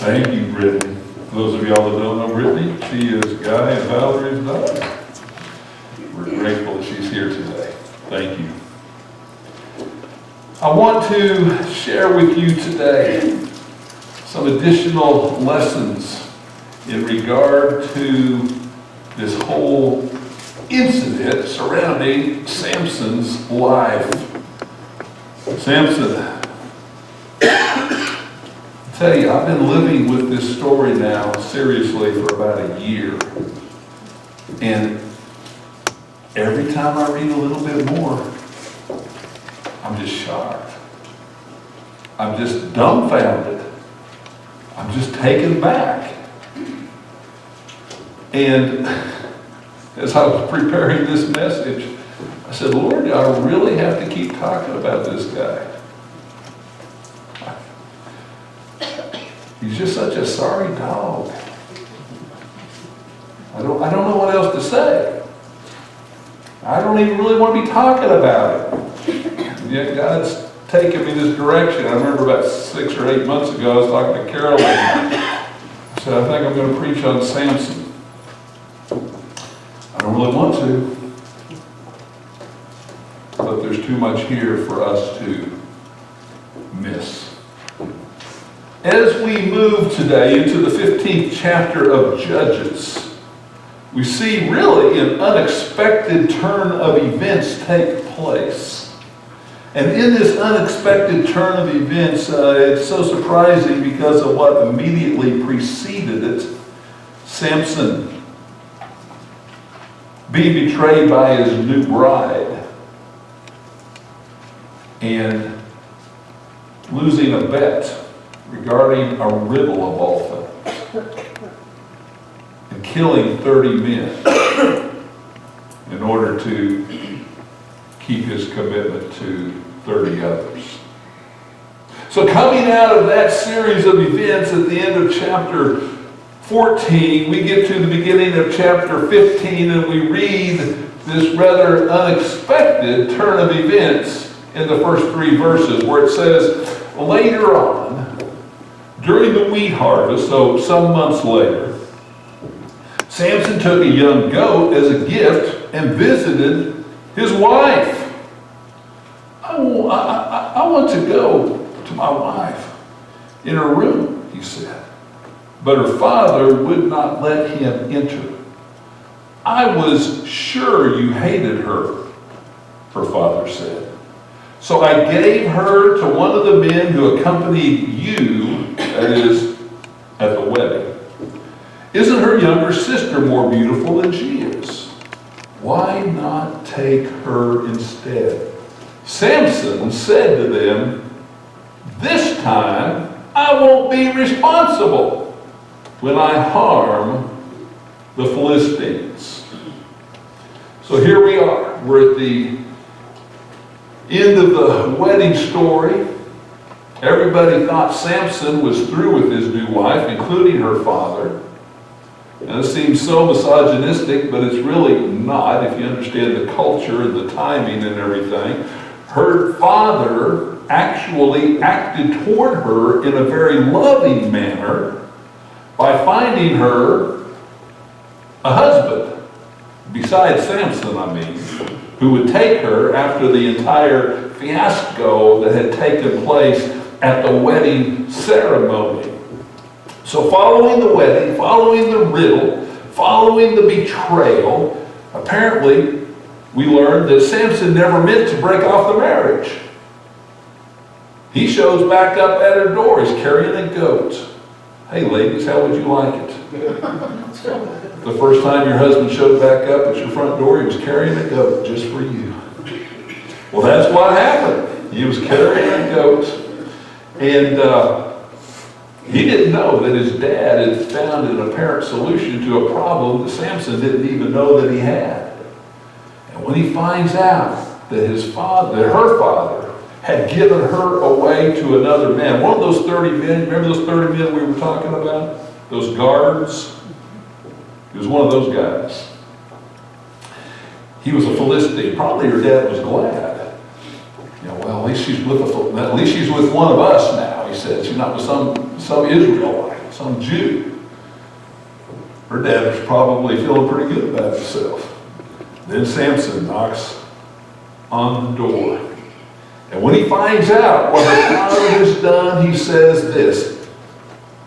Thank you, Brittany. For those of y'all that don't know Brittany, she is Guy and Valerie's daughter. We're grateful that she's here today. Thank you. I want to share with you today some additional lessons in regard to this whole incident surrounding Samson's life. Samson, I tell you, I've been living with this story now seriously for about a year. And every time I read a little bit more, I'm just shocked. I'm just dumbfounded. I'm just taken back. And as I was preparing this message, I said, Lord, do I really have to keep talking about this guy? He's just such a sorry dog. I don't know what else to say. I don't even really want to be talking about it. And yet God's taken me this direction. I remember about 6 or 8 months ago, I was talking to Carolyn. I said, I think I'm going to preach on Samson. I don't really want to, but there's too much here for us to miss. As we move today into the 15th chapter of Judges, we see really an unexpected turn of events take place. And in this unexpected turn of events, it's so surprising because of what immediately preceded it. Samson being betrayed by his new bride and losing a bet regarding a riddle of all things, and killing 30 men in order to keep his commitment to 30 others. So coming out of that series of events at the end of chapter 14, we get to the beginning of chapter 15 and we read this rather unexpected turn of events in the first 3 verses where it says, later on, during the wheat harvest, so some months later, Samson took a young goat as a gift and visited his wife. I want to go to my wife in her room, he said. But her father would not let him enter. I was sure you hated her, her father said. So I gave her to one of the men who accompanied you, that is, at the wedding. Isn't her younger sister more beautiful than she is? Why not take her instead? Samson said to them, this time I won't be responsible when I harm the Philistines. So here we are. We're at the end of the wedding story. Everybody thought Samson was through with his new wife, including her father. And it seems so misogynistic, but it's really not if you understand the culture and the timing and everything. Her father actually acted toward her in a very loving manner by finding her a husband, besides Samson, who would take her after the entire fiasco that had taken place at the wedding ceremony. So following the wedding, following the riddle, following the betrayal, apparently we learned that Samson never meant to break off the marriage. He shows back up at her door. He's carrying a goat. Hey ladies, how would you like it? The first time your husband showed back up at your front door, he was carrying a goat just for you. Well, that's what happened. He was carrying a goat. And he didn't know that his dad had found an apparent solution to a problem that Samson didn't even know that he had. And when he finds out that his father, that her father, had given her away to another man, one of those 30 men, remember those 30 men we were talking about? Those guards? He was one of those guys. He was a Philistine. Probably her dad was glad. You know, well, at least she's with one of us now, he said. She's not with some Israelites. some Jew. Her dad was probably feeling pretty good about himself. Then Samson knocks on the door. And when he finds out what her father has done, he says this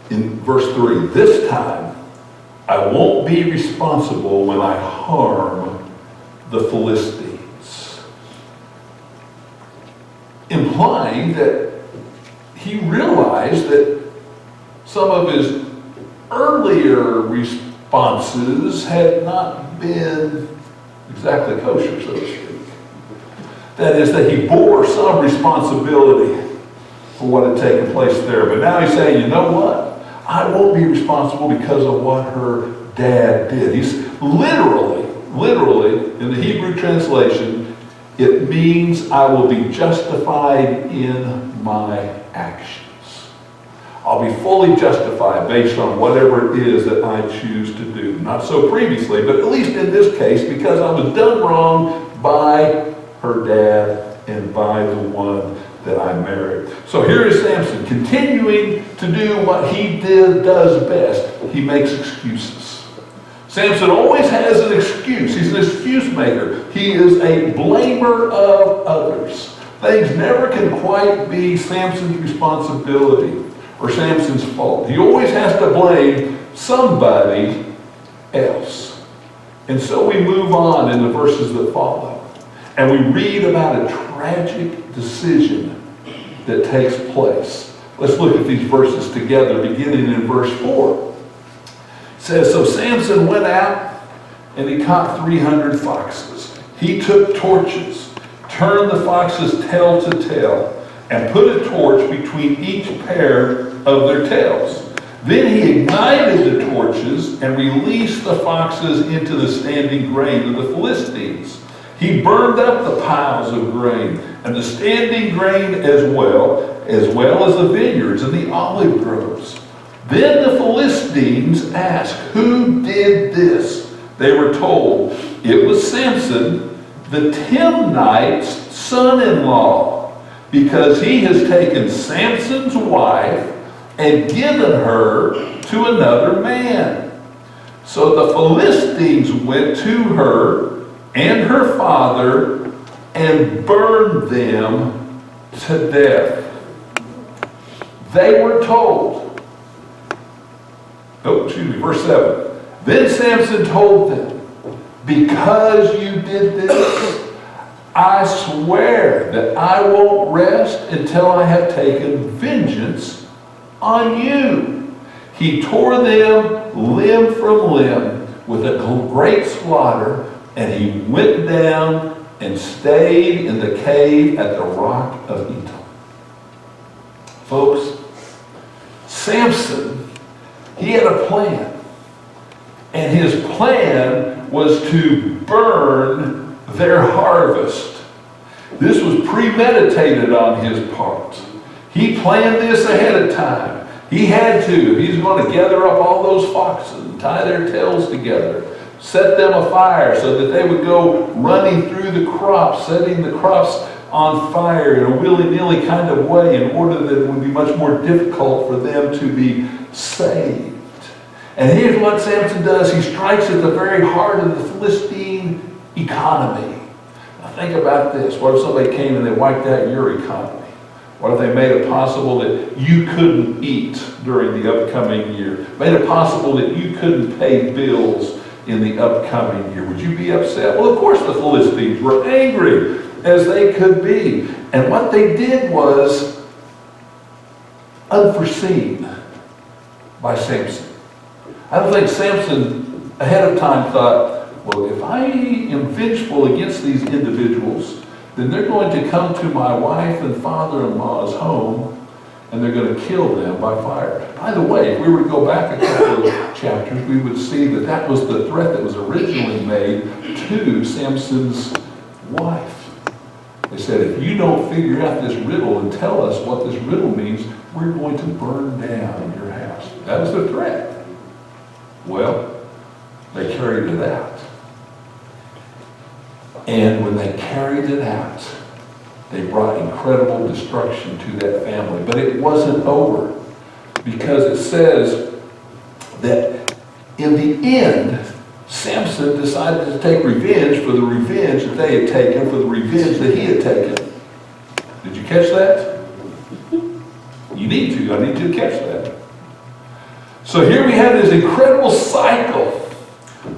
in verse 3, "This time I won't be responsible when I harm the Philistines." Implying that he realized that some of his earlier responses had not been exactly kosher, so to speak. That is, that he bore some responsibility for what had taken place there. But now he's saying, you know what? I won't be responsible because of what her dad did. He's literally, in the Hebrew translation, it means I will be justified in my actions. I'll be fully justified based on whatever it is that I choose to do. Not so previously, but at least in this case, because I was done wrong by her dad and by the one that I married. So here is Samson continuing to do what he does best. He makes excuses. Samson always has an excuse. He's an excuse maker. He is a blamer of others. Things never can quite be Samson's responsibility or Samson's fault. He always has to blame somebody else. And so we move on in the verses that follow. And we read about a tragic decision that takes place. Let's look at these verses together, beginning in verse 4. It says, "So Samson went out and he caught 300 foxes. He took torches, turned the foxes tail to tail, and put a torch between each pair of their tails. Then he ignited the torches and released the foxes into the standing grain of the Philistines. He burned up the piles of grain and the standing grain as well as the vineyards and the olive groves. Then the Philistines asked, 'Who did this?' They were told, 'It was Samson, the Timnite's son-in-law, because he has taken Samson's wife and given her to another man.' So the Philistines went to her and her father and burned them to death. They were told," verse 7. "Then Samson told them, 'Because you did this, I swear that I won't rest until I have taken vengeance on you.' He tore them limb from limb with a great slaughter, and he went down and stayed in the cave at the rock of Etam." Folks, Samson, he had a plan. And his plan was to burn their harvest. This was premeditated on his part. He planned this ahead of time. He had to. He's going to gather up all those foxes and tie their tails together, set them afire so that they would go running through the crops, setting the crops on fire in a willy-nilly kind of way in order that it would be much more difficult for them to be saved. And here's what Samson does. He strikes at the very heart of the Philistine economy. Now think about this. What if somebody came and they wiped out your economy? What if they made it possible that you couldn't eat during the upcoming year? Made it possible that you couldn't pay bills in the upcoming year? Would you be upset? Well, of course the Philistines were angry as they could be. And what they did was unforeseen by Samson. I don't think Samson ahead of time thought, well, if I am vengeful against these individuals, then they're going to come to my wife and father-in-law's home and they're going to kill them by fire. By the way, if we were to go back a couple of chapters, we would see that that was the threat that was originally made to Samson's wife. They said, if you don't figure out this riddle and tell us what this riddle means, we're going to burn down your house. That was the threat. Well, they carried it out. And when they carried it out, they brought incredible destruction to that family. But it wasn't over, because it says that in the end, Samson decided to take revenge for the revenge that they had taken, for the revenge that he had taken. Did you catch that? You need to. I need you to catch that. So here we have this incredible cycle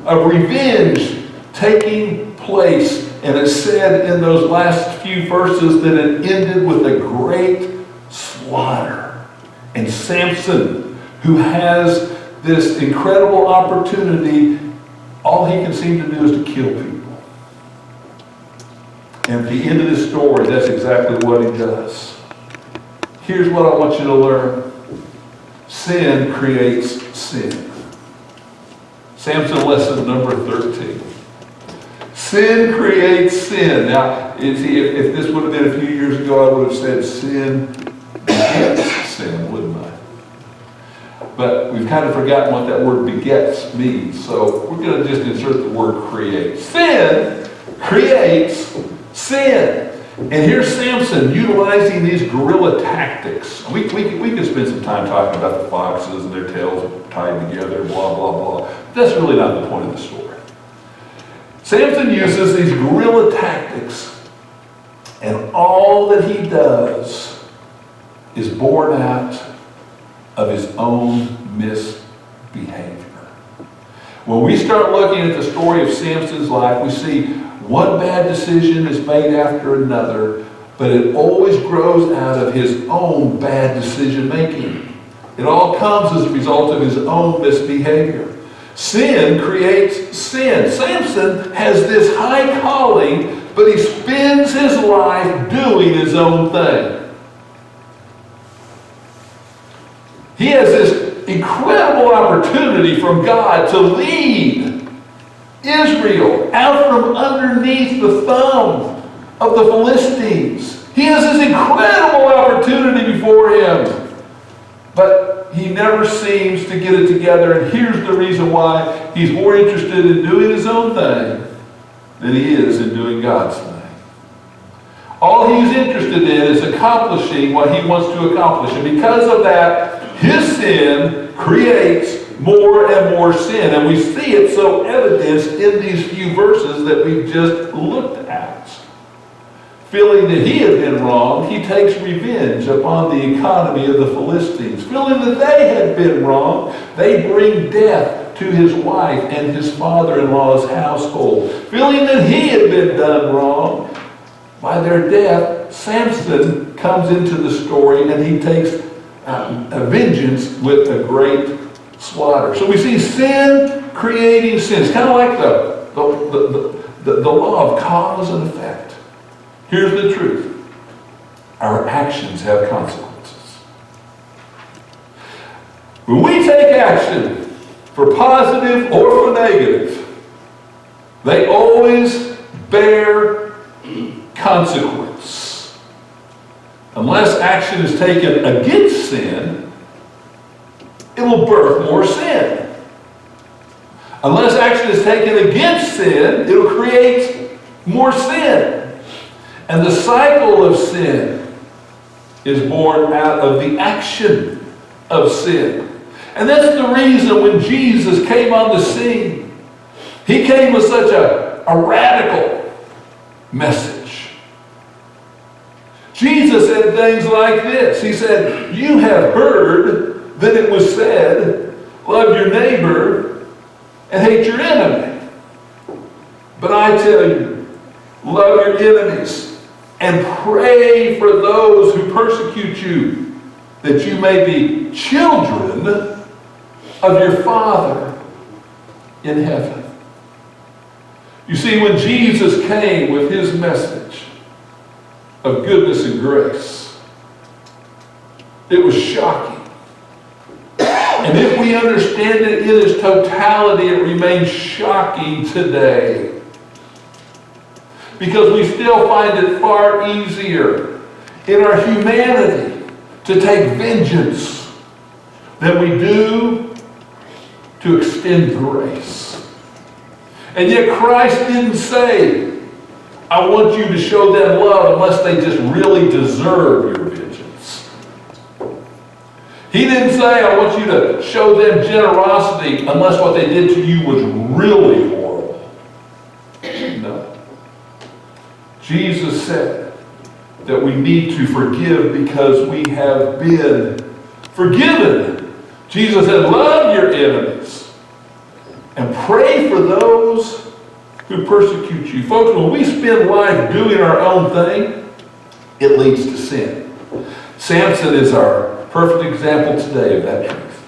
of revenge taking place. And it said in those last few verses that it ended with a great slaughter. And Samson, who has this incredible opportunity, all he can seem to do is to kill people. And at the end of this story, that's exactly what he does. Here's what I want you to learn. Sin creates sin. Samson lesson number 13. Sin creates sin. Now, if this would have been a few years ago, I would have said sin begets sin, wouldn't I? But we've kind of forgotten what that word begets means. So we're going to just insert the word create. Sin creates sin. And here's Samson utilizing these guerrilla tactics. We could spend some time talking about the foxes and their tails tied together, blah, blah, blah. That's really not the point of the story. Samson uses these guerrilla tactics, and all that he does is born out of his own misbehavior. When we start looking at the story of Samson's life, we see one bad decision is made after another, but it always grows out of his own bad decision making. It all comes as a result of his own misbehavior. Sin creates sin. Samson has this high calling, but he spends his life doing his own thing. He has this incredible opportunity from God to lead Israel out from underneath the thumb of the Philistines. He has this incredible opportunity before him. But he never seems to get it together. And here's the reason why: he's more interested in doing his own thing than he is in doing God's thing. All he's interested in is accomplishing what he wants to accomplish. And because of that, his sin creates more and more sin. And we see it so evidenced in these few verses that we've just looked at. Feeling that he had been wrong, he takes revenge upon the economy of the Philistines. Feeling that they had been wrong, they bring death to his wife and his father-in-law's household. Feeling that he had been done wrong, by their death, Samson comes into the story and he takes a vengeance with a great slaughter. So we see sin creating sin. It's kind of like the law of cause and effect. Here's the truth. Our actions have consequences. When we take action for positive or for negative, they always bear consequence. Unless action is taken against sin, it will birth more sin. Unless action is taken against sin, it will create more sin. And the cycle of sin is born out of the action of sin. And that's the reason when Jesus came on the scene, he came with such a radical message. Jesus said things like this. He said, "You have heard that it was said, love your neighbor and hate your enemy. But I tell you, love your enemies and pray for those who persecute you, that you may be children of your Father in heaven." You see, when Jesus came with his message of goodness and grace, it was shocking. And if we understand it in its totality, it remains shocking today. Because we still find it far easier in our humanity to take vengeance than we do to extend grace. And yet Christ didn't say, "I want you to show them love unless they just really deserve your vengeance." He didn't say, I want you to show them generosity unless what they did to you was really horrible. No. Jesus said that we need to forgive because we have been forgiven. Jesus said, love your enemies and pray for those who persecute you. Folks, when we spend life doing our own thing, it leads to sin. Samson is our perfect example today of that truth.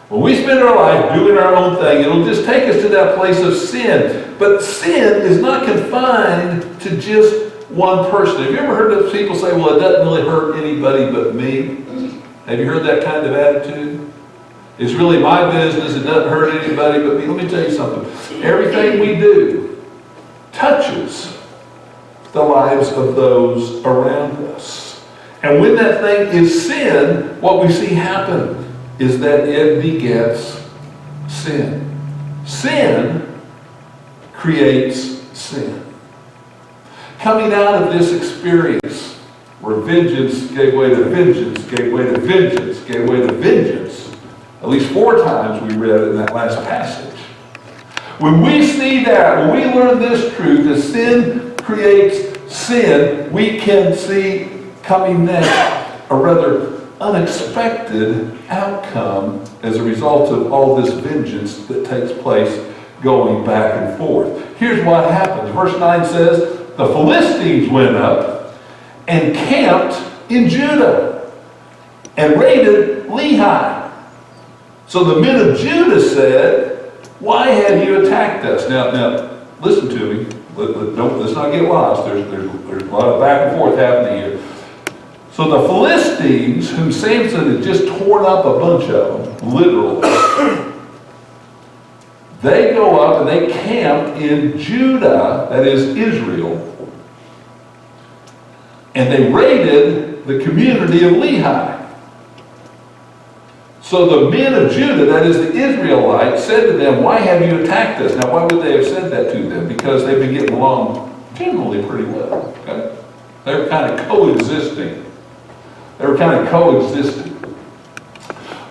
When we spend our life doing our own thing, it'll just take us to that place of sin. But sin is not confined to just one person. Have you ever heard of people say, well, it doesn't really hurt anybody but me? Have you heard that kind of attitude? It's really my business. It doesn't hurt anybody but me. Let me tell you something. Everything we do touches the lives of those around us. And when that thing is sin, what we see happen is that it begets sin. Sin creates sin. Coming out of this experience where vengeance gave way to vengeance, gave way to vengeance, gave way to vengeance, at least 4 times we read in that last passage. When we see that, when we learn this truth, that sin creates sin, we can see coming next a rather unexpected outcome as a result of all this vengeance that takes place going back and forth. Here's what happens. Verse 9 says, the Philistines went up and camped in Judah and raided Lehi. So the men of Judah said, why have you attacked us? Now listen to me. Let's not get lost. There's a lot of back and forth happening here. So the Philistines, whom Samson had just torn up a bunch of them, literally, they go up and they camp in Judah, that is Israel, and they raided the community of Lehi. So the men of Judah, that is the Israelites, said to them, why have you attacked us? Now, why would they have said that to them? Because they've been getting along generally pretty well. Okay? They were kind of coexisting.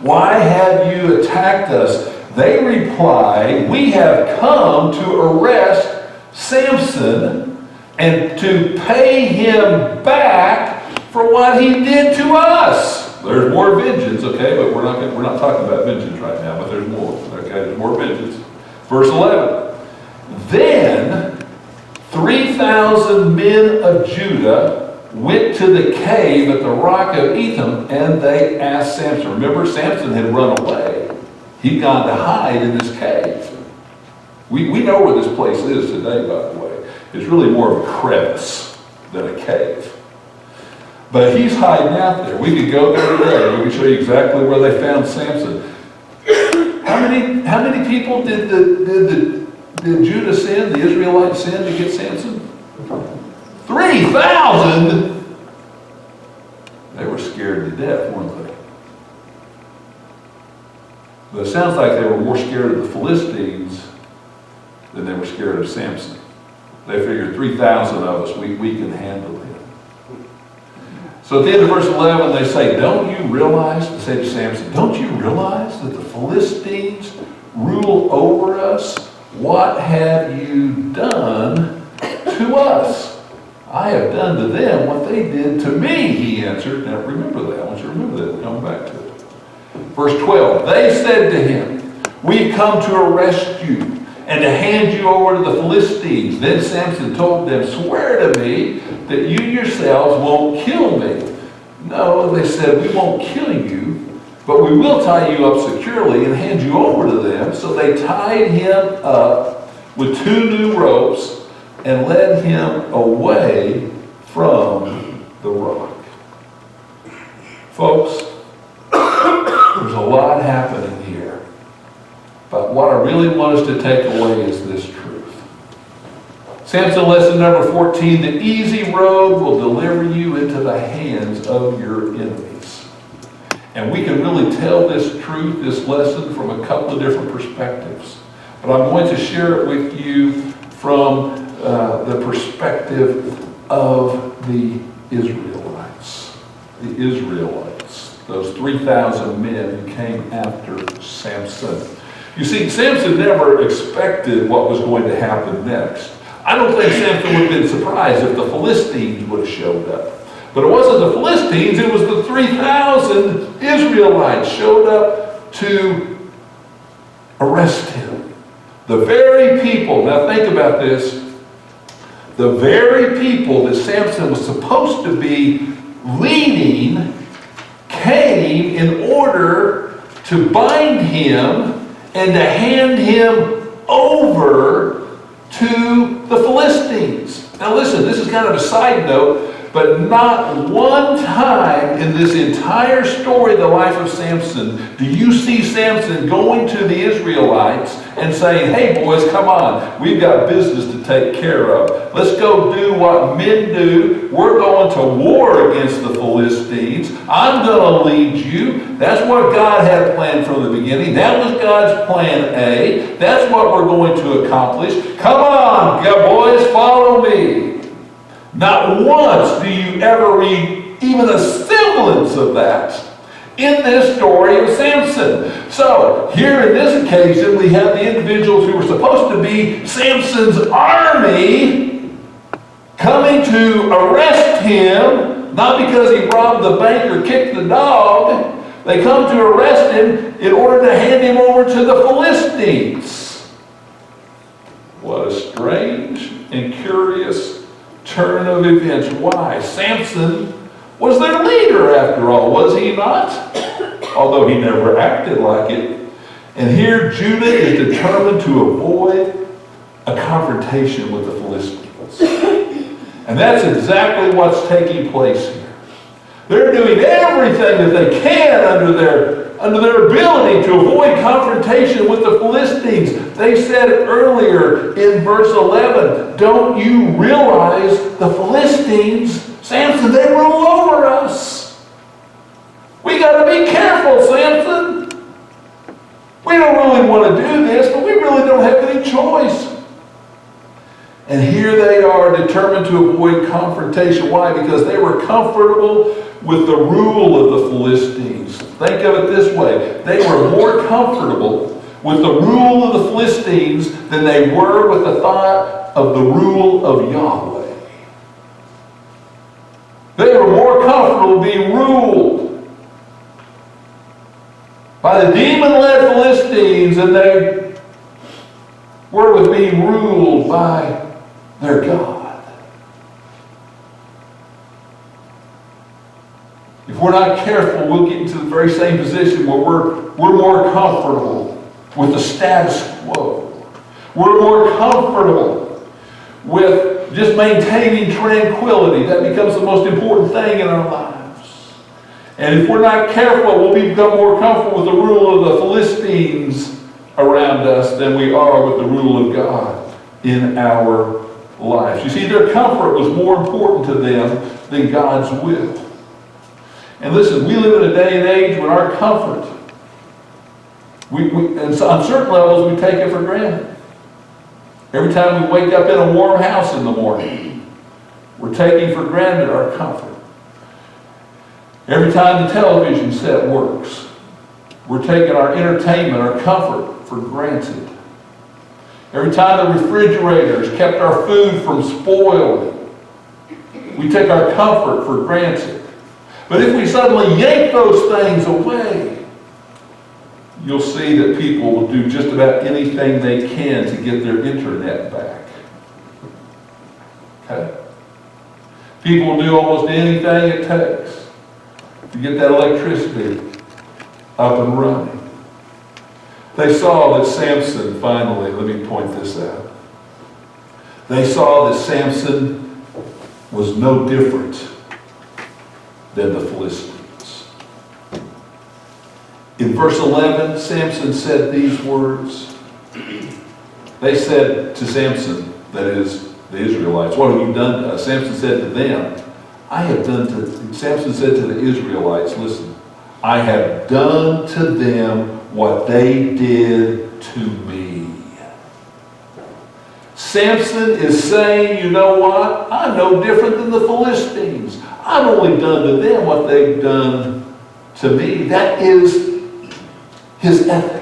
Why have you attacked us? They replied, we have come to arrest Samson and to pay him back for what he did to us. There's more vengeance, okay, but we're not talking about vengeance right now, but there's more, okay, there's more vengeance. Verse 11, then 3,000 men of Judah went to the cave at the rock of Etham, and they asked Samson. Remember, Samson had run away. He'd gone to hide in this cave. We know where this place is today, by the way. It's really more of a crevice than a cave. But he's hiding out there. We could go there today. We can show you exactly where they found Samson. How many people did Judah sin, the Israelites sin to get Samson? 3,000! They were scared to death, weren't they? But it sounds like they were more scared of the Philistines than they were scared of Samson. They figured 3,000 of us, we can handle him. So at the end of verse 11, they say, they say to Samson, don't you realize that the Philistines rule over us? What have you done to us? I have done to them what they did to me, he answered. Now remember that. I want you to remember that. We're coming back to it. Verse 12, they said to him, we've come to arrest you and to hand you over to the Philistines. Then Samson told them, swear to me that you yourselves won't kill me. No, they said, we won't kill you, but we will tie you up securely and hand you over to them. So they tied him up with 2 new ropes and led him away from the rock. Folks, there's a lot happening here. But what I really want us to take away is this truth. Samson lesson number 14, the easy road will deliver you into the hands of your enemies. And we can really tell this truth, this lesson, from a couple of different perspectives. But I'm going to share it with you from the perspective of the Israelites. The Israelites. those 3,000 men who came after Samson. You see, Samson never expected what was going to happen next. I don't think Samson would have been surprised if the Philistines would have showed up. But it wasn't the Philistines, it was the 3,000 Israelites showed up to arrest him. The very people, now think about this, the very people that Samson was supposed to be leading came in order to bind him and to hand him over to the Philistines. Now listen, this is kind of a side note, but not one time in this entire story of the life of Samson do you see Samson going to the Israelites and saying, hey boys, come on, we've got business to take care of. Let's go do what men do. We're going to war against the Philistines. I'm going to lead you. That's what God had planned from the beginning. That was God's plan A. That's what we're going to accomplish. Come on, boys, follow me. Not once do you ever read even a semblance of that in this story of Samson. So, here in this occasion, we have the individuals who were supposed to be Samson's army coming to arrest him, not because he robbed the bank or kicked the dog. They come to arrest him in order to hand him over to the Philistines. What a strange and curious turn of events. Why? Samson was their leader after all, was he not? Although he never acted like it. And here Judah is determined to avoid a confrontation with the Philistines. And that's exactly what's taking place here. They're doing everything that they can under their ability to avoid confrontation with the Philistines. They said earlier in verse 11, don't you realize the Philistines, Samson, they rule over us. We got to be careful, Samson. We don't really want to do this, but we really don't have any choice. And here they are determined to avoid confrontation. Why? Because they were comfortable with the rule of the Philistines. Think of it this way. They were more comfortable with the rule of the Philistines than they were with the thought of the rule of Yahweh. They were more comfortable being ruled by the demon-led Philistines than they were with being ruled by their God. If we're not careful, we'll get into the very same position where we're more comfortable with the status quo. We're more comfortable with just maintaining tranquility. That becomes the most important thing in our lives. And if we're not careful, we'll become more comfortable with the rule of the Philistines around us than we are with the rule of God in our lives. You see, their comfort was more important to them than God's will. And listen, we live in a day and age when our comfort, and so on certain levels, we take it for granted. Every time we wake up in a warm house in the morning, we're taking for granted our comfort. Every time the television set works, we're taking our entertainment, our comfort for granted. Every time the refrigerators kept our food from spoiling, we take our comfort for granted. But if we suddenly yank those things away, you'll see that people will do just about anything they can to get their internet back. Okay? People will do almost anything it takes to get that electricity up and running. They saw that Samson, finally, let me point this out. They saw that Samson was no different than the Philistines. In verse 11, Samson said these words. They said to Samson, that is, the Israelites, what have you done to us? Samson said to them, Samson said to the Israelites, listen, I have done to them what they did to me. Samson is saying, you know what? I'm no different than the Philistines. I've only done to them what they've done to me, that is his ethic.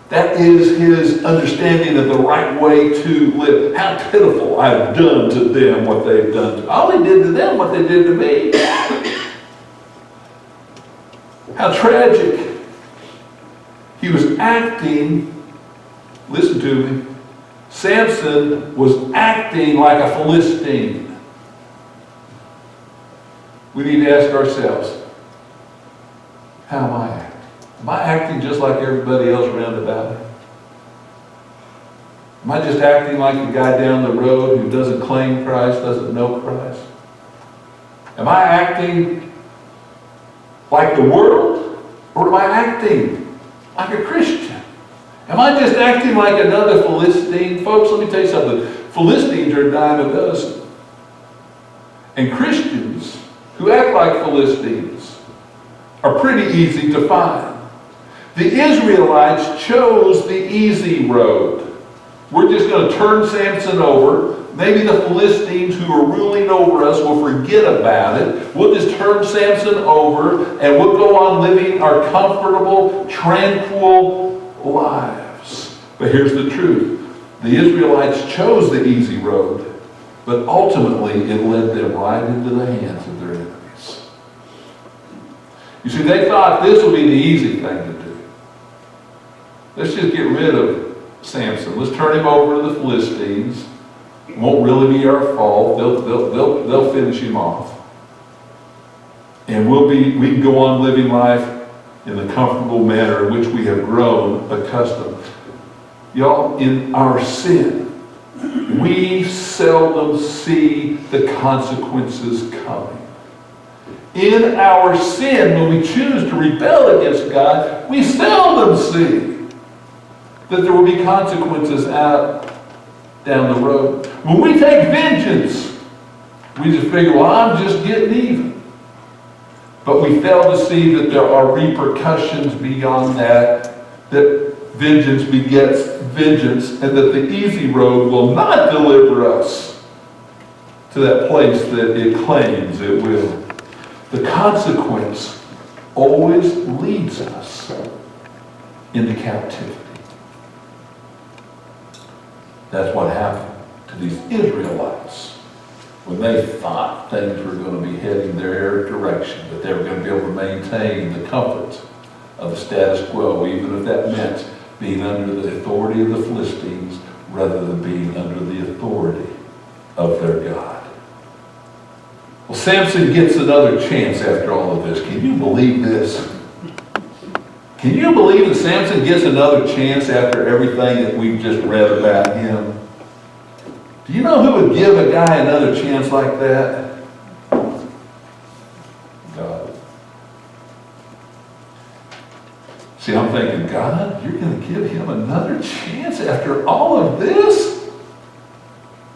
That is his understanding of the right way to live. How pitiful I've done to them what they've done to me. I only did to them what they did to me. How tragic. He was acting, listen to me, Samson was acting like a Philistine. We need to ask ourselves, how am I acting? Am I acting just like everybody else around about me? Am I just acting like the guy down the road who doesn't claim Christ, doesn't know Christ? Am I acting like the world? Or am I acting like a Christian? Am I just acting like another Philistine? Folks, let me tell you something. Philistines are a dime a dozen. And Christians who act like Philistines are pretty easy to find. The Israelites chose the easy road. We're just going to turn Samson over. Maybe the Philistines who are ruling over us will forget about it. We'll just turn Samson over and we'll go on living our comfortable, tranquil lives. But here's the truth. The Israelites chose the easy road, but ultimately it led them right into the hands of their enemies. You see, they thought this would be the easy thing to do. Let's just get rid of Samson. Let's turn him over to the Philistines. It won't really be our fault. They'll finish him off. And we can go on living life in the comfortable manner in which we have grown accustomed. Y'all, in our sin, we seldom see the consequences coming. In our sin, when we choose to rebel against God, we seldom see that there will be consequences out down the road. When we take vengeance, we just figure, well, I'm just getting even. But we fail to see that there are repercussions beyond that vengeance begets vengeance, and that the easy road will not deliver us to that place that it claims it will. The consequence always leads us into captivity. That's what happened to these Israelites when they thought things were going to be heading their direction, that they were going to be able to maintain the comfort of the status quo, even if that meant being under the authority of the Philistines rather than being under the authority of their God. Well, Samson gets another chance after all of this. Can you believe this? Can you believe that Samson gets another chance after everything that we've just read about him? Do you know who would give a guy another chance like that? God. See, I'm thinking, God, you're going to give him another chance after all of this?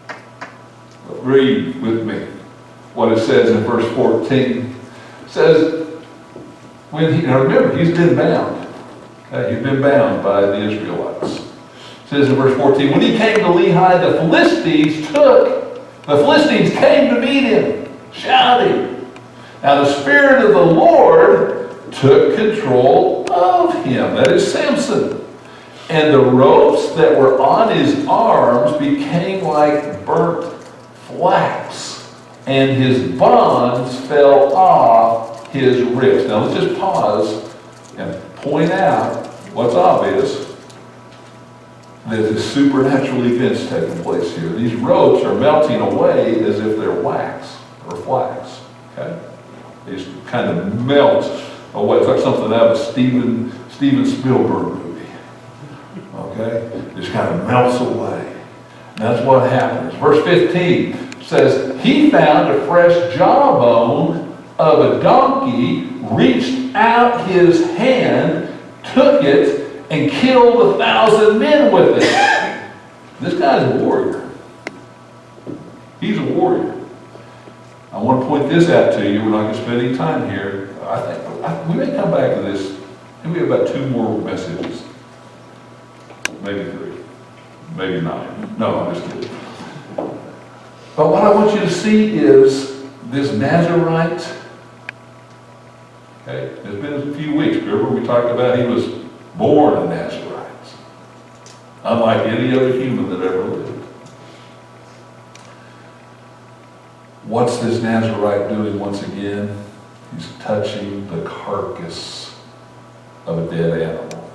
But read with me what it says in verse 14. It says, now remember, he's been bound. Okay, he's been bound by the Israelites. It says in verse 14, when he came to Lehi, the Philistines came to meet him, shouting. Now the Spirit of the Lord took control of him. That is Samson. And the ropes that were on his arms became like burnt flax, and his bonds fell off his wrist. Now let's just pause and point out what's obvious, that there's supernatural events taking place here. These ropes are melting away as if they're wax or flax. Okay? They just kind of melt away. It's like something out of a Steven Spielberg movie. Okay? It just kind of melts away. And that's what happens. Verse 15 says, he found a fresh jawbone of a donkey, reached out his hand, took it, and killed 1,000 men with it. This guy's a warrior. He's a warrior. I want to point this out to you. We're not going to spend any time here. I think we may come back to this. Maybe we have about 2 more messages. Maybe 3. Maybe 9. No, I'm just kidding. But what I want you to see is this Nazarite, okay, It's been a few weeks. Remember we talked about he was born a Nazarite, unlike any other human that ever lived. What's this Nazarite doing once again? He's touching the carcass of a dead animal.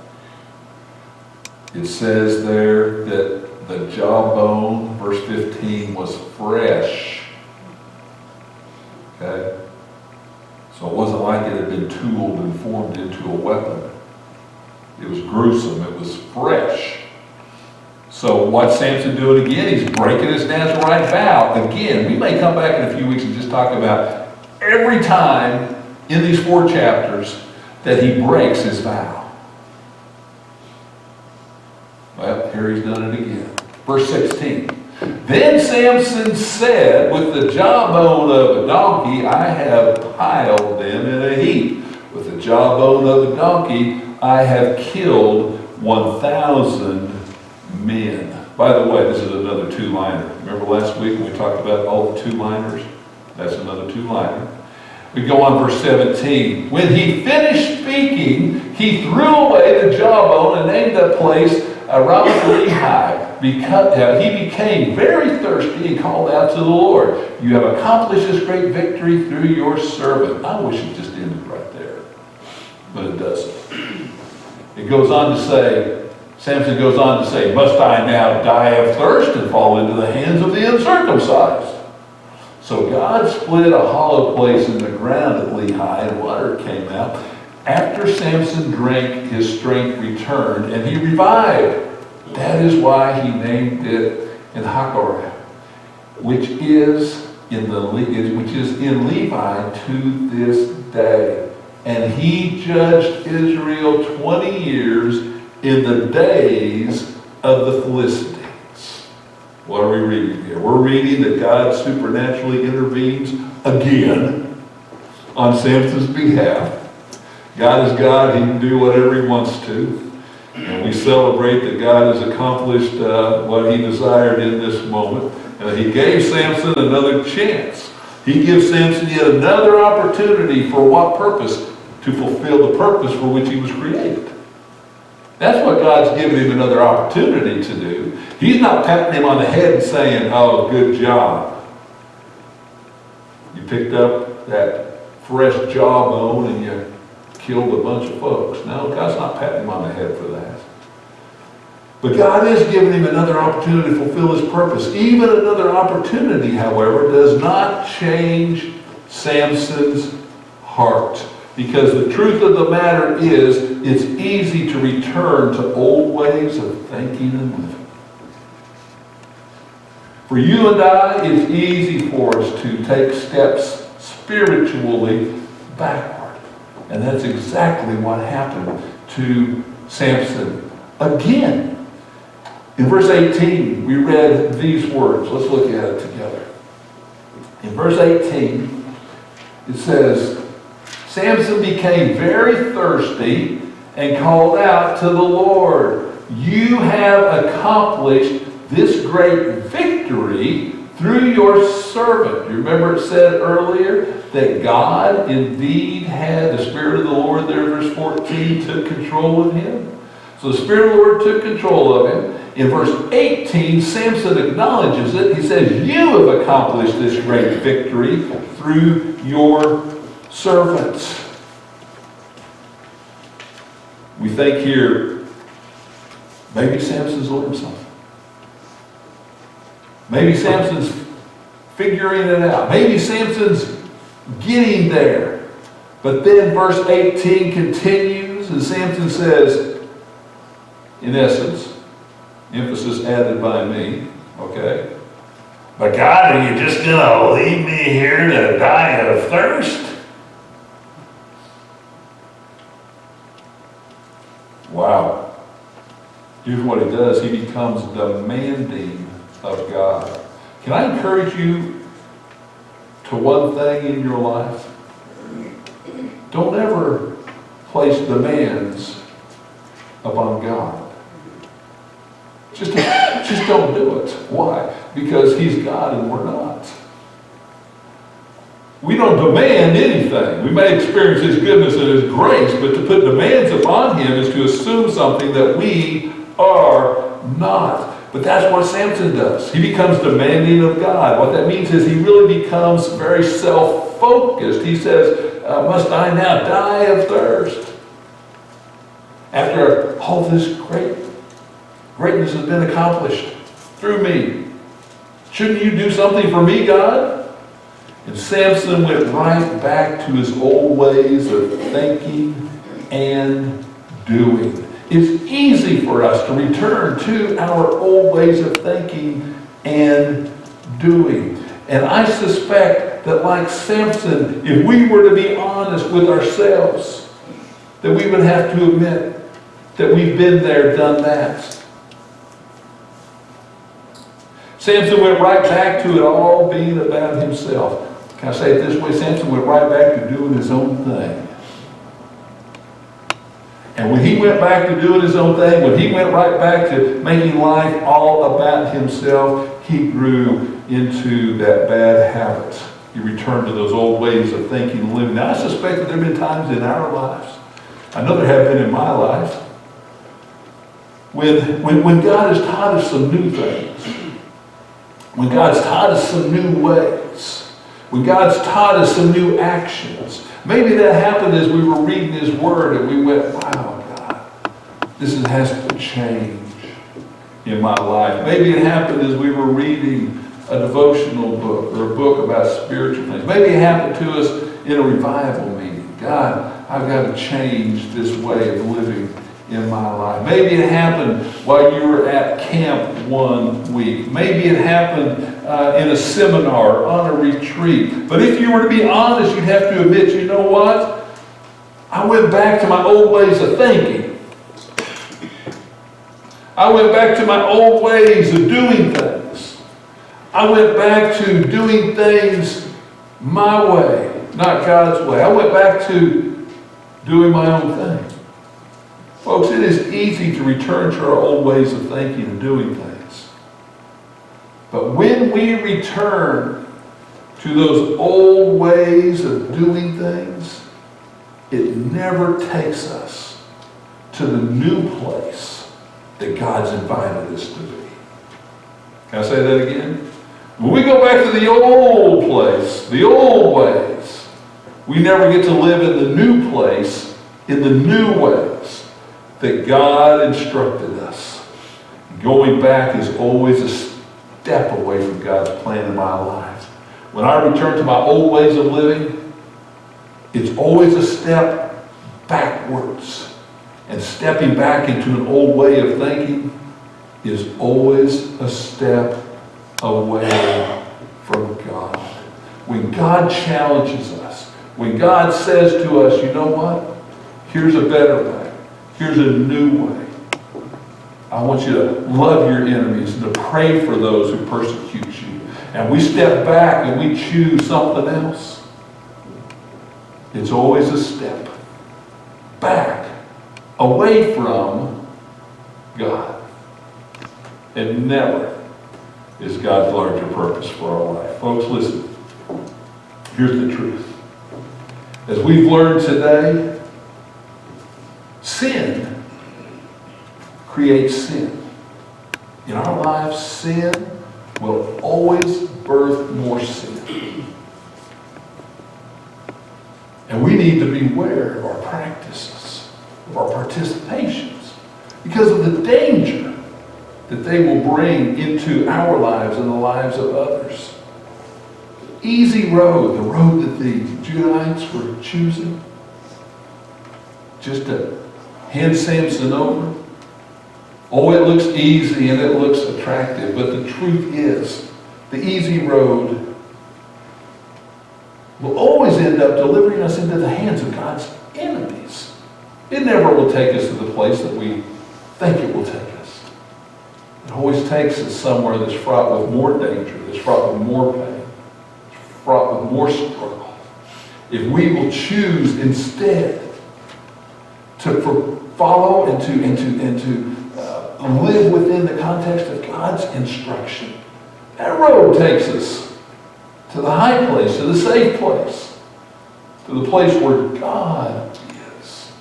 It says there that the jawbone, verse 15, was fresh. Okay? So it wasn't like it had been tooled and formed into a weapon. It was gruesome. It was fresh. So what's Samson doing again? He's breaking his Nazarite vow. Again, we may come back in a few weeks and just talk about every time in these 4 chapters that he breaks his vow. Well, here he's done it again. Verse 16. Then Samson said, with the jawbone of a donkey, I have piled them in a heap. With the jawbone of a donkey, I have killed 1,000 men. By the way, this is another 2-liner. Remember last week when we talked about all the 2-liners? That's another 2-liner. We go on verse 17. When he finished speaking, he threw away the jawbone and named that place Ramath-Lehi, because he became very thirsty and called out to the Lord. You have accomplished this great victory through your servant. I wish it just ended right there, but it doesn't. It goes on to say, Samson goes on to say, must I now die of thirst and fall into the hands of the uncircumcised? So God split a hollow place in the ground at Lehi, and water came out. After Samson drank, his strength returned, and he revived. That is why he named it in Hakorah, which is in Levi to this day. And he judged Israel 20 years in the days of the Philistines. What are we reading here? We're reading that God supernaturally intervenes again on Samson's behalf. God is God. He can do whatever he wants to. And we celebrate that God has accomplished what he desired in this moment. And he gave Samson another chance. He gives Samson yet another opportunity for what purpose? To fulfill the purpose for which he was created. That's what God's given him another opportunity to do. He's not patting him on the head and saying, oh, good job. You picked up that fresh jawbone and you killed a bunch of folks. No, God's not patting him on the head for that. But God is giving him another opportunity to fulfill his purpose. Even another opportunity, however, does not change Samson's heart. Because the truth of the matter is, it's easy to return to old ways of thinking and living. For you and I, it's easy for us to take steps spiritually backward. And that's exactly what happened to Samson. Again, in verse 18, we read these words. Let's look at it together. In verse 18, it says, Samson became very thirsty and called out to the Lord, you have accomplished this great victory through your servant. You remember it said earlier that God indeed had the Spirit of the Lord there, verse 14, took control of him. So the Spirit of the Lord took control of him. In verse 18, Samson acknowledges it. He says, you have accomplished this great victory through your servants. We think here, maybe Samson's learned something. Maybe Samson's figuring it out. Maybe Samson's getting there. But then verse 18 continues, and Samson says, in essence, emphasis added by me, okay? But God, are you just going to leave me here to die of thirst? Wow. Here's what he does. He becomes demanding of God. Can I encourage you to one thing in your life? Don't ever place demands upon God. Just don't do it. Why? Because he's God and we're not. We don't demand anything. We may experience His goodness and His grace, but to put demands upon Him is to assume something that we are not. But that's what Samson does. He becomes demanding of God. What that means is he really becomes very self-focused. He says, must I now die of thirst? After all this greatness has been accomplished through me, shouldn't you do something for me, God? And Samson went right back to his old ways of thinking and doing. It's easy for us to return to our old ways of thinking and doing. And I suspect that like Samson, if we were to be honest with ourselves, that we would have to admit that we've been there, done that. Samson went right back to it all being about himself. Can I say it this way? Samson went right back to doing his own thing. And when he went back to doing his own thing, when he went right back to making life all about himself, he grew into that bad habit. He returned to those old ways of thinking and living. Now, I suspect that there have been times in our lives, I know there have been in my life, when God has taught us some new things, when God's taught us some new ways, when God's taught us some new actions. Maybe that happened as we were reading His Word and we went, wow, God, this has to change in my life. Maybe it happened as we were reading a devotional book or a book about spiritual things. Maybe it happened to us in a revival meeting. God, I've got to change this way of living in my life. Maybe it happened while you were at camp one week. Maybe it happened in a seminar, on a retreat. But if you were to be honest, you'd have to admit, you know what? I went back to my old ways of thinking. I went back to my old ways of doing things. I went back to doing things my way, not God's way. I went back to doing my own thing. Folks, it is easy to return to our old ways of thinking and doing things. But when we return to those old ways of doing things, it never takes us to the new place that God's invited us to be. Can I say that again? When we go back to the old place, the old ways, we never get to live in the new place, in the new ways that God instructed us. Going back is always a step away from God's plan in my life. When I return to my old ways of living, it's always a step backwards. And stepping back into an old way of thinking is always a step away from God. When God challenges us, when God says to us, you know what? Here's a better way. Here's a new way. I want you to love your enemies and to pray for those who persecute you. And we step back and we choose something else. It's always a step back, away from God. And never is God's larger purpose for our life. Folks, listen. Here's the truth. As we've learned today, sin creates sin. In our lives, sin will always birth more sin. And we need to beware of our practices, of our participations, because of the danger that they will bring into our lives and the lives of others. Easy road, the road that the Judahites were choosing, just to hand Samson over. Oh, it looks easy and it looks attractive, but the truth is, the easy road will always end up delivering us into the hands of God's enemies. It never will take us to the place that we think it will take us. It always takes us somewhere that's fraught with more danger, that's fraught with more pain, that's fraught with more struggle. If we will choose instead to follow and to live within the context of God's instruction, that road takes us to the high place, to the safe place, to the place where God is.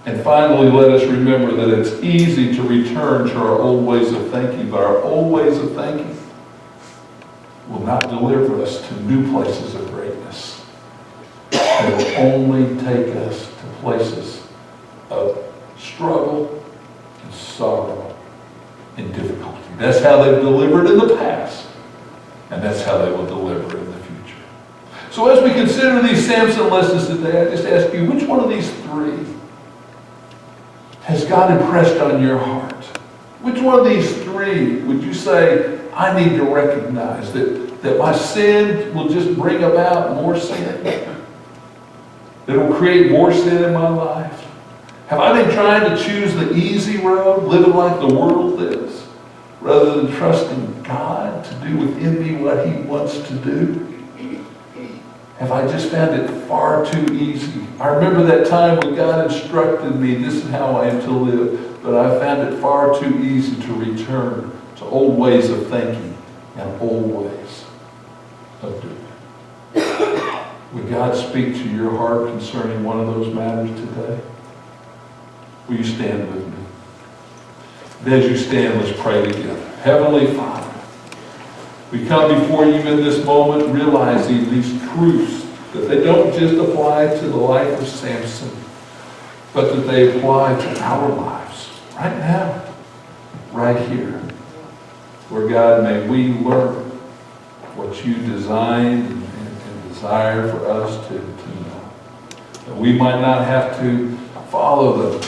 And finally, let us remember that it's easy to return to our old ways of thinking, but our old ways of thinking will not deliver us to new places of greatness. It will only take us to places of struggle and sorrow and difficulty. That's how they've delivered in the past, and that's how they will deliver in the future. So as we consider these Samson lessons today, I just ask you, which one of these three has God impressed on your heart? Which one of these three would you say, I need to recognize that my sin will just bring about more sin? That it will create more sin in my life? Have I been trying to choose the easy road, living like the world lives, rather than trusting God to do within me what He wants to do? Have I just found it far too easy? I remember that time when God instructed me, this is how I am to live, but I found it far too easy to return to old ways of thinking and old ways of doing. Would God speak to your heart concerning one of those matters today? Will you stand with me? And as you stand, let's pray together. Heavenly Father, we come before you in this moment realizing these truths, that they don't just apply to the life of Samson, but that they apply to our lives right now, right here. Where God, may we learn what you designed and desire for us to know. That we might not have to follow the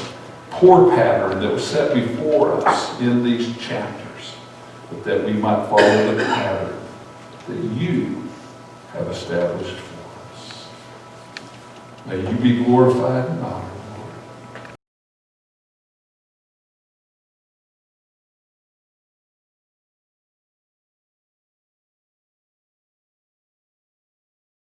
poor pattern that was set before us in these chapters, but that we might follow the pattern that you have established for us. May you be glorified and honored.